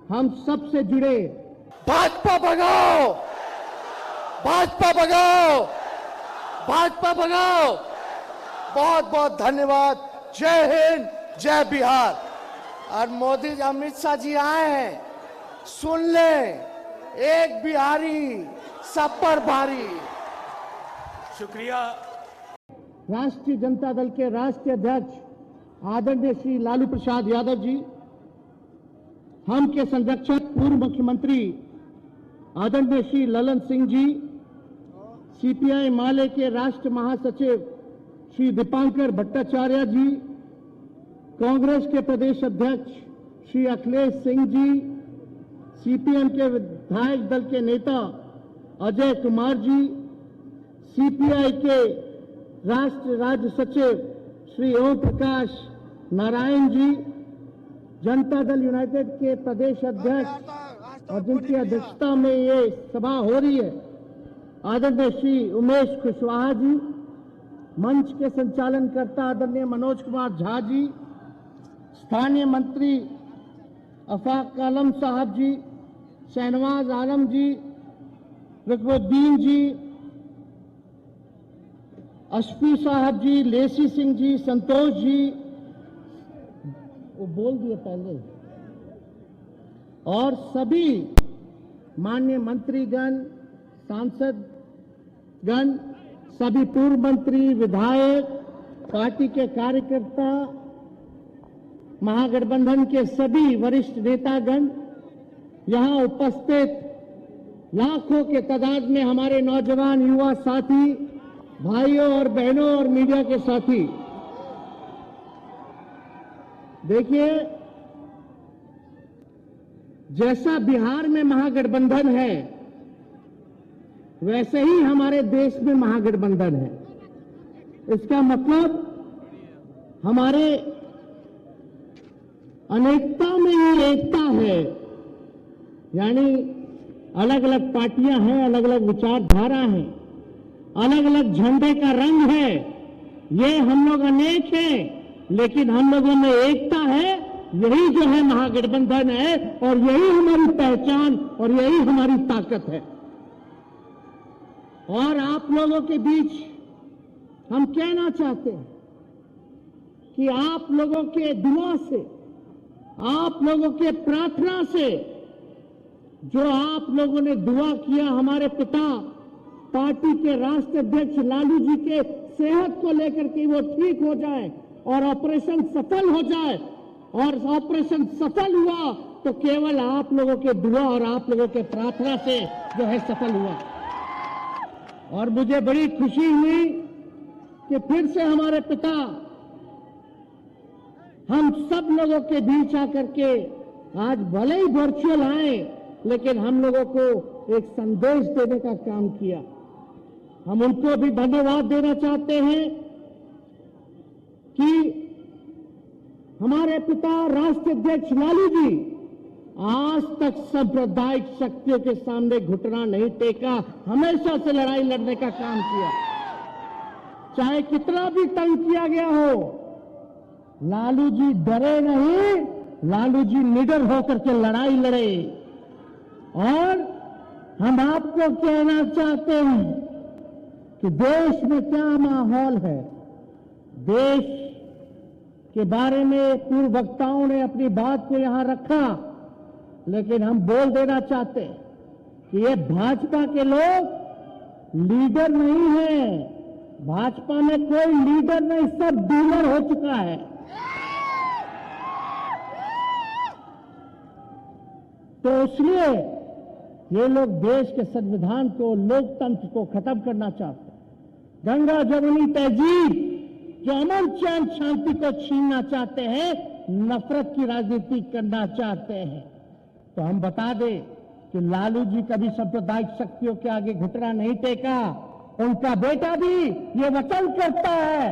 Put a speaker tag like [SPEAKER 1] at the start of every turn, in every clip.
[SPEAKER 1] हम सबसे जुड़े।
[SPEAKER 2] भाजपा भगाओ, भाजपा भगाओ, भाजपा भगाओ। बहुत बहुत धन्यवाद। जय हिंद, जय बिहार। और मोदी जी, अमित शाह जी आए हैं, सुन ले, एक बिहारी सब पर भारी।
[SPEAKER 3] शुक्रिया।
[SPEAKER 1] राष्ट्रीय जनता दल के राष्ट्रीय अध्यक्ष आदरणीय श्री लालू प्रसाद यादव जी, हम के संरक्षक पूर्व मुख्यमंत्री आदरणीय श्री ललन सिंह जी, सीपीआई माले के राष्ट्र महासचिव श्री दीपांकर भट्टाचार्य जी, कांग्रेस के प्रदेश अध्यक्ष श्री अखिलेश सिंह जी, सीपीएम के विधायक दल के नेता अजय कुमार जी, सीपीआई के राष्ट्र राज्य सचिव श्री ओम प्रकाश नारायण जी, जनता दल यूनाइटेड के प्रदेश अध्यक्ष और जिनकी अध्यक्षता में ये सभा हो रही है आदरणीय श्री उमेश कुशवाहा जी, मंच के संचालनकर्ता आदरणीय मनोज कुमार झा जी, स्थानीय मंत्री अफाक आलम साहब जी, शहनवाज आलम जी, रुकनुद्दीन जी, अशफी साहब जी, लेसी सिंह जी, संतोष जी, वो बोल दिए पहले, और सभी माननीय मंत्रीगण, सांसदगण, सभी पूर्व मंत्री, विधायक, पार्टी के कार्यकर्ता, महागठबंधन के सभी वरिष्ठ नेतागण, यहां उपस्थित लाखों के तादाद में हमारे नौजवान युवा साथी, भाइयों और बहनों और मीडिया के साथी, देखिए, जैसा बिहार में महागठबंधन है वैसे ही हमारे देश में महागठबंधन है। इसका मतलब हमारे अनेकता में ही एकता है, यानी अलग अलग पार्टियां हैं, अलग अलग विचारधारा हैं, अलग अलग झंडे का रंग है, ये हम लोग अनेक हैं लेकिन हम लोगों में एकता है। यही जो है महागठबंधन है और यही हमारी पहचान और यही हमारी ताकत है। और आप लोगों के बीच हम कहना चाहते हैं कि आप लोगों के दुआ से, आप लोगों के प्रार्थना से, जो आप लोगों ने दुआ किया हमारे पिता पार्टी के राष्ट्रीय अध्यक्ष लालू जी के सेहत को लेकर के वो ठीक हो जाए और ऑपरेशन सफल हो जाए, और ऑपरेशन सफल हुआ तो केवल आप लोगों के दुआ और आप लोगों के प्रार्थना से जो है सफल हुआ। और मुझे बड़ी खुशी हुई कि फिर से हमारे पिता हम सब लोगों के बीच आकर के आज भले ही वर्चुअल आए लेकिन हम लोगों को एक संदेश देने का काम किया। हम उनको भी धन्यवाद देना चाहते हैं कि हमारे पिता राष्ट्रीय अध्यक्ष लालू जी आज तक सांप्रदायिक शक्तियों के सामने घुटना नहीं टेका, हमेशा से लड़ाई लड़ने का काम किया। चाहे कितना भी तंग किया गया हो, लालू जी डरे नहीं, लालू जी निडर होकर के लड़ाई लड़े। और हम आपको कहना चाहते हैं कि देश में क्या माहौल है। देश के बारे में पूर्व वक्ताओं ने अपनी बात को यहां रखा, लेकिन हम बोल देना चाहते हैं कि ये भाजपा के लोग लीडर नहीं है। भाजपा में कोई लीडर नहीं, सब डीलर हो चुका है। तो इसलिए ये लोग देश के संविधान को, लोकतंत्र को खत्म करना चाहते हैं। गंगा जमुनी तहजीब, जो अमन चैन शांति को छीनना चाहते हैं, नफरत की राजनीति करना चाहते हैं। तो हम बता दें कि लालू जी कभी सांप्रदायिक शक्तियों के आगे घुटना नहीं टेका। उनका बेटा भी ये वचन करता है,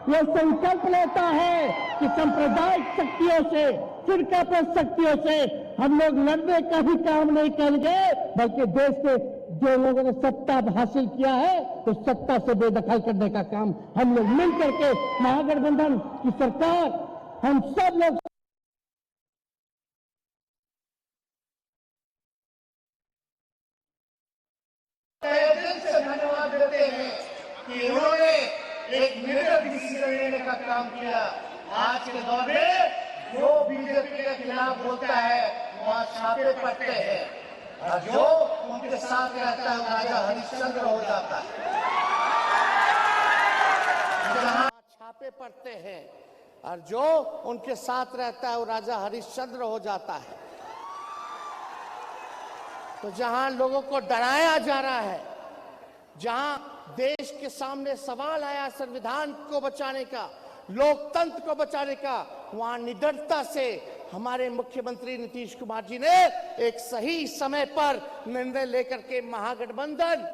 [SPEAKER 1] ये संकल्प लेता है कि सांप्रदायिक शक्तियों से, फिरकापरस्त शक्तियों से हम लोग लड़ने का भी काम नहीं करेंगे, बल्कि देश के जो लोगों ने सत्ता हासिल किया है तो सत्ता से बेदखल करने का काम हम लोग मिलकर के, महागठबंधन की सरकार, हम सब लोग
[SPEAKER 2] देते हैं कि उन्होंने एक निर्णय डिसीजन लेने का काम किया। आज के दौर में जो बीजेपी के खिलाफ बोलता है वहाँ छापे पड़ते हैं, और जो उनके साथ रहता है वो राजा हरिश्चंद्र हो जाता है। जहाँ छापे पड़ते हैं और जो उनके साथ रहता है वो राजा हरिश्चंद्र हो जाता है। तो जहां लोगों को डराया जा रहा है, जहां देश के सामने सवाल आया संविधान को बचाने का, लोकतंत्र को बचाने का, वहां निडरता से हमारे मुख्यमंत्री नीतीश कुमार जी ने एक सही समय पर निर्णय लेकर के महागठबंधन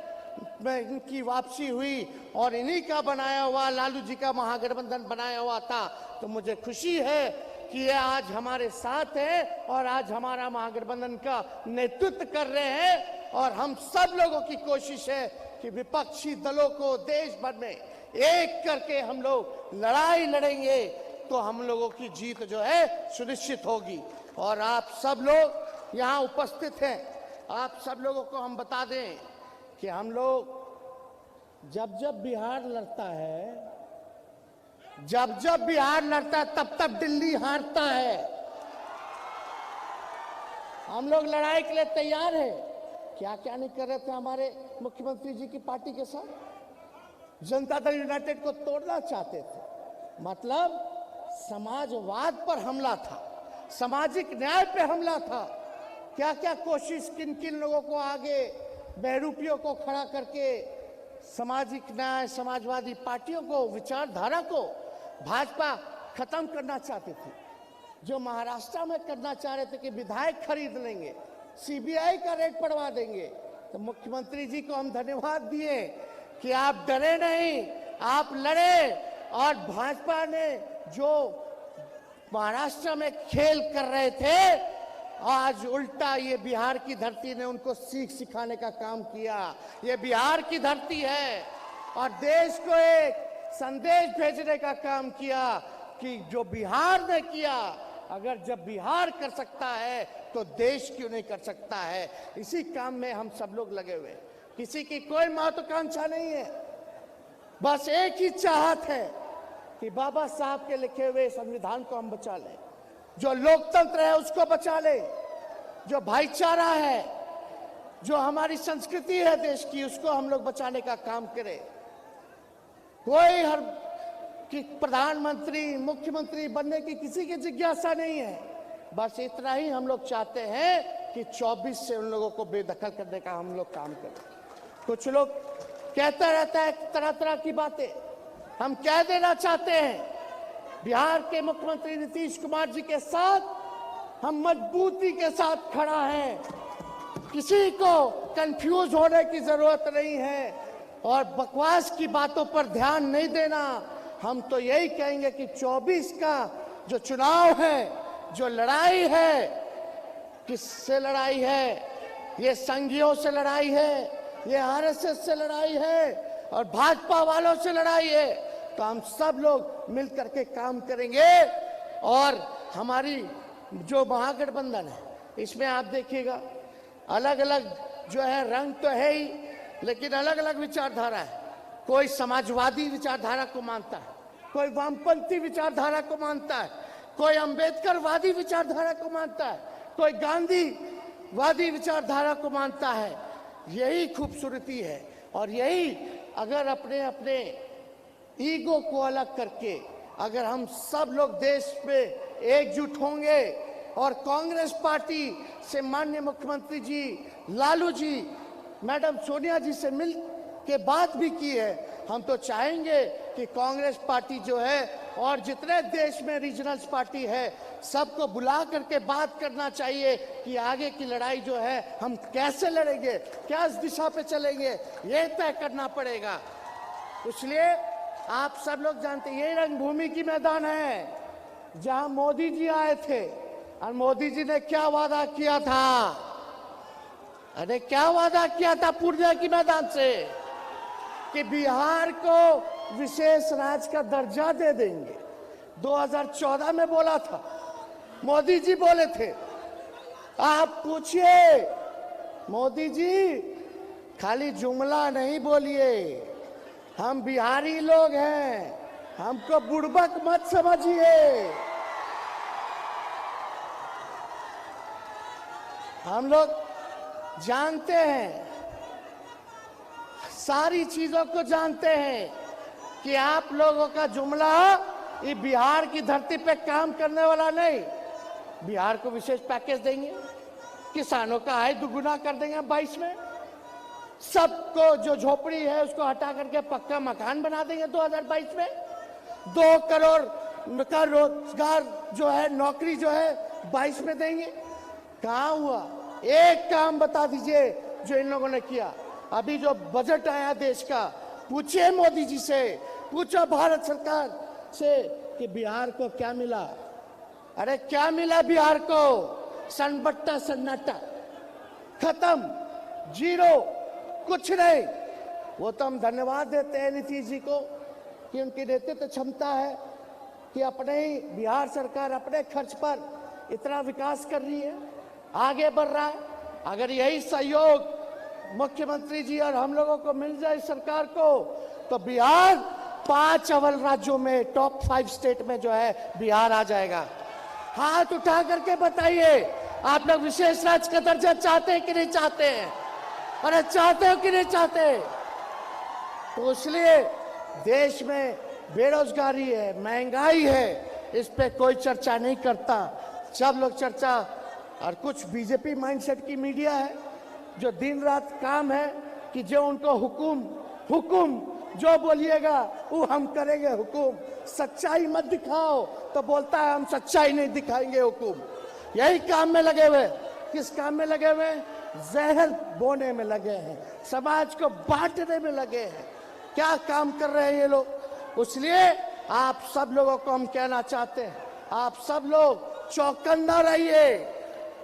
[SPEAKER 2] में इनकी वापसी हुई और इन्हीं का बनाया हुआ, लालू जी का महागठबंधन बनाया हुआ था। तो मुझे खुशी है कि ये आज हमारे साथ है और आज हमारा महागठबंधन का नेतृत्व कर रहे हैं। और हम सब लोगों की कोशिश है कि विपक्षी दलों को देश भर में एक करके हम लोग लड़ाई लड़ेंगे तो हम लोगों की जीत जो है सुनिश्चित होगी। और आप सब लोग यहाँ उपस्थित हैं, आप सब लोगों को हम बता दें कि हम लोग जब जब बिहार लड़ता है, तब तब दिल्ली हारता है। हम लोग लड़ाई के लिए तैयार हैं। क्या क्या नहीं कर रहे थे हमारे मुख्यमंत्री जी की पार्टी के साथ। जनता दल यूनाइटेड को तोड़ना चाहते थे, मतलब समाजवाद पर हमला था, सामाजिक न्याय पे हमला था। क्या क्या कोशिश किन किन लोगों को आगे बहरूपियों को खड़ा करके सामाजिक न्याय, समाजवादी पार्टियों को, विचारधारा को भाजपा खत्म करना चाहती थी। जो महाराष्ट्र में करना चाह रहे थे कि विधायक खरीद लेंगे, सीबीआई का रेड पड़वा देंगे। तो मुख्यमंत्री जी को हम धन्यवाद दिए कि आप डरे नहीं, आप लड़े। और भाजपा ने जो महाराष्ट्र में खेल कर रहे थे, आज उल्टा ये बिहार की धरती ने उनको सीख सिखाने का काम किया। ये बिहार की धरती है और देश को एक संदेश भेजने का काम किया कि जो बिहार ने किया, अगर जब बिहार कर सकता है तो देश क्यों नहीं कर सकता है। इसी काम में हम सब लोग लगे हुए, किसी की कोई महत्वाकांक्षा नहीं है, बस एक ही चाहत है कि बाबा साहब के लिखे हुए संविधान को हम बचा लें, जो लोकतंत्र है उसको बचा ले, जो भाईचारा है, जो हमारी संस्कृति है देश की, उसको हम लोग बचाने का काम करें। कोई हर कि प्रधानमंत्री, मुख्यमंत्री बनने की किसी की जिज्ञासा नहीं है। बस इतना ही हम लोग चाहते हैं कि 24 से उन लोगों को बेदखल करने का हम लोग काम करें। कुछ लोग कहता रहता है तरह तरह की बातें। हम कह देना चाहते हैं, बिहार के मुख्यमंत्री नीतीश कुमार जी के साथ हम मजबूती के साथ खड़ा हैं। किसी को कंफ्यूज होने की जरूरत नहीं है और बकवास की बातों पर ध्यान नहीं देना। हम तो यही कहेंगे कि 24 का जो चुनाव है, जो लड़ाई है, किससे लड़ाई है? ये संघियों से लड़ाई है, ये आरएसएस से लड़ाई है और भाजपा वालों से लड़ाई है। तो हम सब लोग मिलकर के काम करेंगे। और हमारी जो महागठबंधन है, इसमें आप देखिएगा अलग अलग जो है रंग तो है ही, लेकिन अलग अलग विचारधारा है। कोई समाजवादी विचारधारा को मानता है, कोई वामपंथी विचारधारा को मानता है, कोई अंबेडकरवादी विचारधारा को मानता है, कोई गांधीवादी विचारधारा को मानता है। यही खूबसूरती है। और यही अगर अपने अपने ईगो को अलग करके अगर हम सब लोग देश में एकजुट होंगे और कांग्रेस पार्टी से माननीय मुख्यमंत्री जी, लालू जी, मैडम सोनिया जी से मिल के बात भी की है, हम तो चाहेंगे कि कांग्रेस पार्टी जो है और जितने देश में रीजनल पार्टी है, सबको बुला करके बात करना चाहिए कि आगे की लड़ाई जो है हम कैसे लड़ेंगे, क्या दिशा पे चलेंगे, ये तय करना पड़ेगा। इसलिए आप सब लोग जानते हैं, ये रंगभूमि की मैदान है जहां मोदी जी आए थे और मोदी जी ने क्या वादा किया था? अरे क्या वादा किया था पूर्णिया की मैदान से कि बिहार को विशेष राज्य का दर्जा दे देंगे। 2014 में बोला था, मोदी जी बोले थे। आप पूछिए मोदी जी, खाली जुमला नहीं बोलिए, हम बिहारी लोग हैं, हमको बुड़बक मत समझिए। हम लोग जानते हैं, सारी चीजों को जानते हैं कि आप लोगों का जुमला ये बिहार की धरती पे काम करने वाला नहीं। बिहार को विशेष पैकेज देंगे, किसानों का आय दुगुना कर देंगे 22 में, सबको जो झोपड़ी है उसको हटा करके पक्का मकान बना देंगे 2022 में, 2 करोड़ का रोजगार जो है, नौकरी जो है 22 में देंगे। कहाँ हुआ? एक काम बता दीजिए जो इन लोगों ने किया। अभी जो बजट आया देश का, पूछिए मोदी जी से, पूछो भारत सरकार से कि बिहार को क्या मिला। अरे क्या मिला बिहार को? सन्नाटा सन्नाटा, खत्म, जीरो, कुछ नहीं। वो तो हम धन्यवाद देते हैं नीतीश जी को कि उनकी नेतृत्व क्षमता है कि अपने ही बिहार सरकार अपने खर्च पर इतना विकास कर रही है, आगे बढ़ रहा है। अगर यही सहयोग मुख्यमंत्री जी और हम लोगों को मिल जाए सरकार को, तो बिहार 5 अव्वल राज्यों में, टॉप 5 स्टेट में जो है बिहार आ जाएगा। हाथ उठा करके बताइए, आप लोग विशेष राज्य का दर्जा चाहते हैं कि नहीं चाहते हैं? अरे चाहते हो कि नहीं चाहते? तो इसलिए देश में बेरोजगारी है, महंगाई है, इस पे कोई चर्चा नहीं करता। सब लोग चर्चा, और कुछ बीजेपी माइंडसेट की मीडिया है जो दिन रात काम है कि जो उनको हुकुम जो बोलिएगा वो हम करेंगे हुकुम। सच्चाई मत दिखाओ तो बोलता है हम सच्चाई नहीं दिखाएंगे हुकुम। यही काम में लगे हुए। किस काम में लगे हुए? जहर बोने में लगे हैं, समाज को बांटने में लगे हैं। क्या काम कर रहे हैं ये लोग? इसलिए आप सब लोगों को हम कहना चाहते हैं, आप सब लोग चौकन्ना रहिए।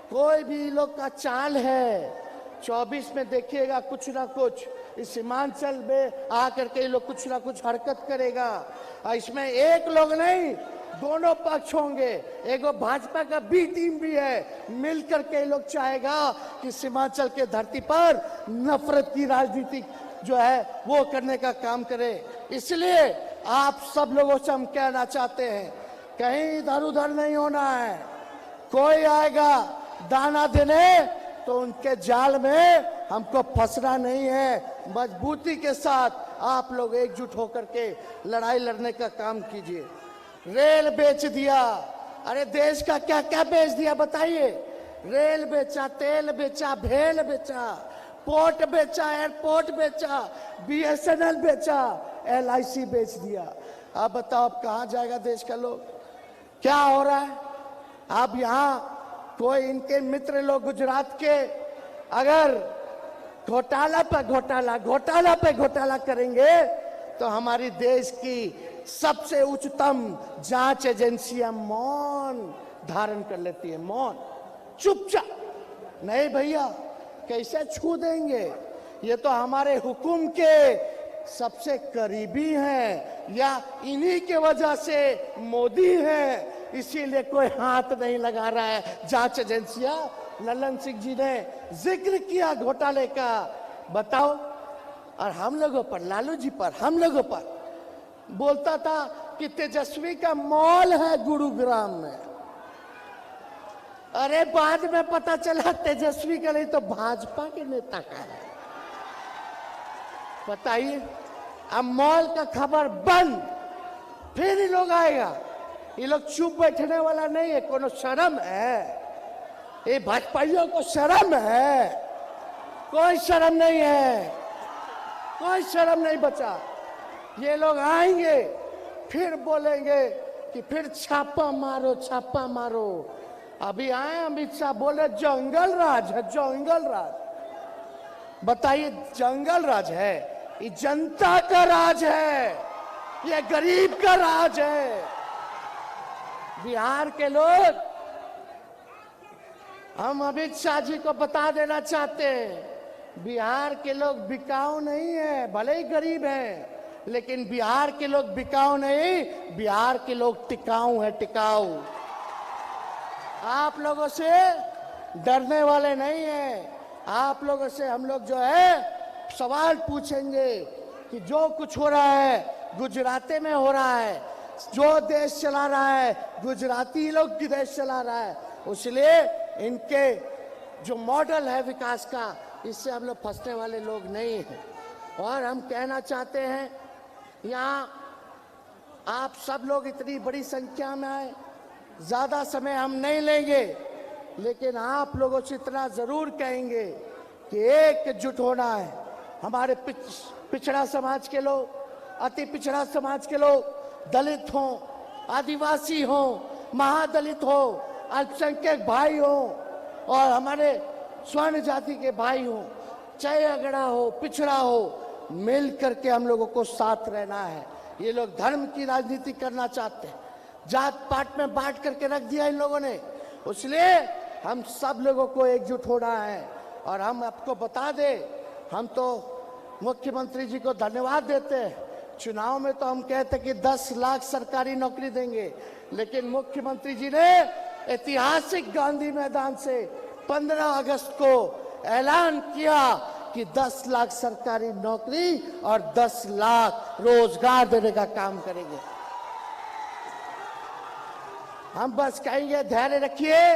[SPEAKER 2] कोई भी लोग का चाल है, 24 में देखिएगा कुछ ना कुछ इस सीमांचल में आकर के लोग कुछ ना कुछ हरकत करेगा। और इसमें एक लोग नहीं, दोनों पक्ष होंगे। एक भाजपा का बी टीम भी है, मिलकर के लोग चाहेगा कि सीमांचल के धरती पर नफरत की राजनीति जो है वो करने का काम करे। इसलिए आप सब लोगों से हम कहना चाहते हैं, कहीं इधर उधर नहीं होना है। कोई आएगा दाना देने तो उनके जाल में हमको फंसना नहीं है। मजबूती के साथ आप लोग एकजुट होकर के लड़ाई लड़ने का काम कीजिए। रेल बेच दिया, अरे देश का क्या क्या बेच दिया बताइए? रेल बेचा, तेल बेचा, भेल बेचा, पोर्ट बेचा, एयरपोर्ट बेचा, BSNL बेचा, LIC बेच दिया। अब बताओ अब कहाँ जाएगा देश का लोग? क्या हो रहा है? अब यहाँ कोई इनके मित्र लोग गुजरात के अगर घोटाला पे घोटाला करेंगे तो हमारी देश की सबसे उच्चतम जांच एजेंसियां मौन धारण कर लेती है, मौन, चुपचाप। नहीं भैया, कैसे छू देंगे? ये तो हमारे हुकुम के सबसे करीबी हैं, या इन्हीं के वजह से मोदी है, इसीलिए कोई हाथ नहीं लगा रहा है। जांच एजेंसियां, ललन सिंह जी ने जिक्र किया घोटाले का, बताओ। और हम लोगों पर, लालू जी पर, हम लोगों पर बोलता था कि तेजस्वी का मॉल है गुरुग्राम में। अरे बाद में पता चला तेजस्वी का नहीं तो भाजपा के नेता का है। बताइए, अब मॉल का खबर बंद, फिर ये लोग आएगा। ये लोग चुप बैठने वाला नहीं है। कोनो शर्म है? ये भाजपाइयों को शर्म है? कोई शर्म नहीं है, कोई शर्म नहीं बचा। ये लोग आएंगे फिर बोलेंगे कि फिर छापा मारो, छापा मारो। अभी आए अमित शाह बोले जंगल राज है, जंगल राज। बताइए, जंगल राज है? ये जनता का राज है, ये गरीब का राज है। बिहार के लोग, हम अमित शाह जी को बता देना चाहते हैं, बिहार के लोग बिकाऊ नहीं है। भले ही गरीब हैं, लेकिन बिहार के लोग बिकाऊ नहीं, बिहार के लोग टिकाऊ है, टिकाऊ। आप लोगों से डरने वाले नहीं हैं। आप लोगों से हम लोग जो है सवाल पूछेंगे कि जो कुछ हो रहा है गुजराती में हो रहा है, जो देश चला रहा है गुजराती लोग की देश चला रहा है। इसलिए इनके जो मॉडल है विकास का, इससे हम लोग फंसने वाले लोग नहीं हैं। और हम कहना चाहते हैं, यहाँ आप सब लोग इतनी बड़ी संख्या में आए, ज्यादा समय हम नहीं लेंगे, लेकिन आप लोगों से इतना जरूर कहेंगे कि एकजुट होना है। हमारे पिछड़ा समाज के लोग, अति पिछड़ा समाज के लोग, दलित हों, आदिवासी हों, महादलित हो, अल्पसंख्यक भाई हो और हमारे स्वर्ण जाति के भाई हो, चाहे अगड़ा हो, पिछड़ा हो, मिल करके हम लोगों को साथ रहना है। ये लोग धर्म की राजनीति करना चाहते हैं, जात पात में बांट करके रख दिया इन लोगों ने। इसलिए हम सब लोगों को एकजुट होना है। और हम आपको बता दें, हम तो मुख्यमंत्री जी को धन्यवाद देते हैं। चुनाव में तो हम कहते कि 10 लाख सरकारी नौकरी देंगे, लेकिन मुख्यमंत्री जी ने ऐतिहासिक गांधी मैदान से 15 अगस्त को ऐलान किया कि 10 लाख सरकारी नौकरी और 10 लाख रोजगार देने का काम करेंगे। हम बस कहेंगे धैर्य रखिए,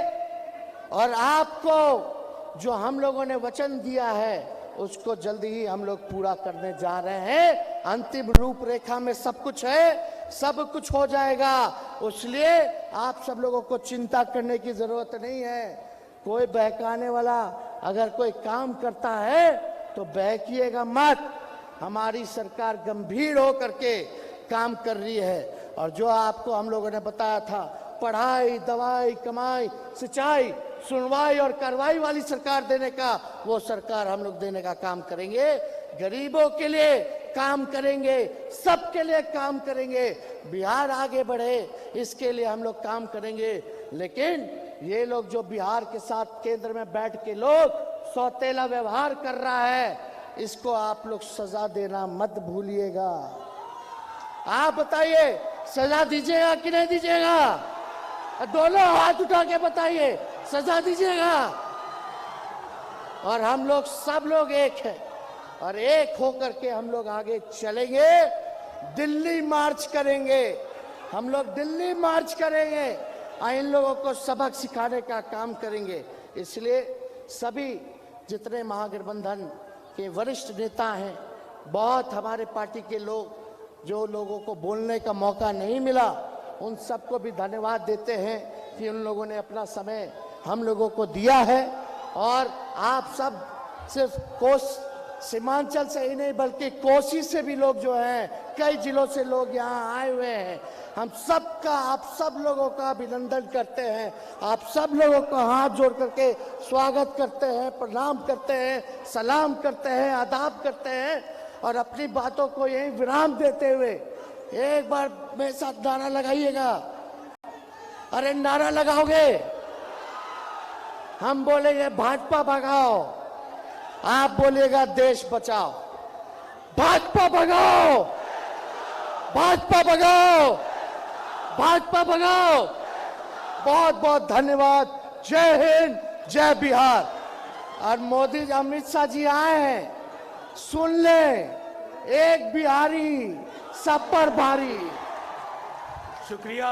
[SPEAKER 2] और आपको जो हम लोगों ने वचन दिया है उसको जल्दी ही हम लोग पूरा करने जा रहे हैं। अंतिम रूपरेखा में सब कुछ है, सब कुछ हो जाएगा। इसलिए आप सब लोगों को चिंता करने की जरूरत नहीं है। कोई बहकाने वाला अगर कोई काम करता है तो बहकिएगा मत। हमारी सरकार गंभीर होकर के काम कर रही है, और जो आपको हम लोगों ने बताया था, पढ़ाई, दवाई, कमाई, सिंचाई, सुनवाई और कार्रवाई वाली सरकार देने का, वो सरकार हम लोग देने का काम करेंगे। गरीबों के लिए काम करेंगे, सबके लिए काम करेंगे। बिहार आगे बढ़े इसके लिए हम लोग काम करेंगे। लेकिन ये लोग जो बिहार के साथ केंद्र में बैठ के लोग सौतेला व्यवहार कर रहा है, इसको आप लोग सजा देना मत भूलिएगा। आप बताइए, सजा दीजिएगा कि नहीं दीजिएगा? दोनों हाथ उठा के बताइए, सजा दीजिएगा? और हम लोग सब लोग एक हैं, और एक होकर के हम लोग आगे चलेंगे। दिल्ली मार्च करेंगे, हम लोग दिल्ली मार्च करेंगे और इन लोगों को सबक सिखाने का काम करेंगे। इसलिए सभी जितने महागठबंधन के वरिष्ठ नेता हैं, बहुत हमारे पार्टी के लोग जो लोगों को बोलने का मौका नहीं मिला, उन सबको भी धन्यवाद देते हैं कि उन लोगों ने अपना समय हम लोगों को दिया है। और आप सब सिर्फ सीमांचल से ही नहीं बल्कि कोसी से भी लोग जो हैं, कई जिलों से लोग यहाँ आए हुए हैं। हम सबका, आप सब लोगों का अभिनंदन करते हैं। आप सब लोगों को हाथ जोड़ करके स्वागत करते हैं, प्रणाम करते हैं, सलाम करते हैं, आदाब करते हैं। और अपनी बातों को यही विराम देते हुए एक बार मेरे साथ नारा लगाइएगा। अरे नारा लगाओगे? हम बोलेंगे भाजपा भगाओ, आप बोलिएगा देश बचाओ। भाजपा भगाओ, भाजपा भगाओ, भाजपा भगाओ। बहुत बहुत धन्यवाद। जय हिंद, जय बिहार। और मोदी जी, अमित शाह जी आए हैं, सुन ले, एक बिहारी सब पर भारी।
[SPEAKER 3] शुक्रिया।